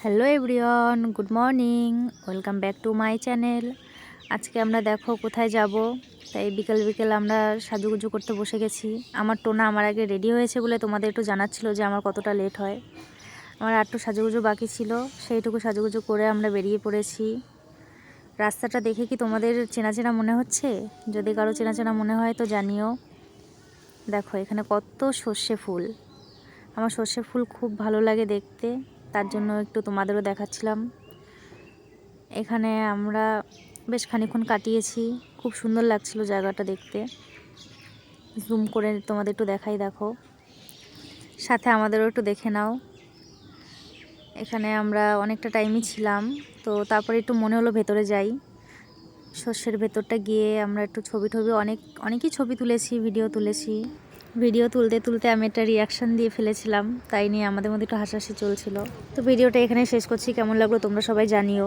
Hello everyone, good morning, welcome back to my channel. আজকে আমরা দেখো কোথায় যাব, তাই বিকেল বিকেল আমরা সাজুগুজু করতে বসে গেছি। আমার টোনা আমার আগে রেডি হয়েছে বলে তোমাদের একটু জানাচ্ছিল যে আমার কতটা লেট হয়। আমার একটু সাজুগুজু বাকি ছিল, সেইটুকু সাজুগুজু করে আমরা বেরিয়ে পড়েছি। রাস্তাটা দেখে কি তোমাদের চেনা চেনা মনে হচ্ছে? যদি কারো চেনা চেনা মনে হয় তো জানিও। দেখো এখানে কত সর্ষে ফুল, আমার সর্ষে ফুল খুব ভালো লাগে দেখতে, তার জন্য একটু তোমাদেরও দেখাচ্ছিলাম। এখানে আমরা বেশ খানিকক্ষণ কাটিয়েছি, খুব সুন্দর লাগছিল জায়গাটা দেখতে। জুম করে তোমাদের একটু দেখাই, দেখো সাথে আমাদেরও একটু দেখে নাও। এখানে আমরা অনেকটা টাইমই ছিলাম, তো তারপরে একটু মনে হলো ভেতরে যাই। সর্ষের ভেতরটা গিয়ে আমরা একটু ছবি অনেকই ছবি তুলেছি, ভিডিও তুলেছি। ভিডিও তুলতে তুলতে আমি একটা রিয়াকশান দিয়ে ফেলেছিলাম, তাই নিয়ে আমাদের মধ্যে একটু হাসাহাসি চলছিল। তো ভিডিওটা এখানে শেষ করছি, কেমন লাগলো তোমরা সবাই জানিও।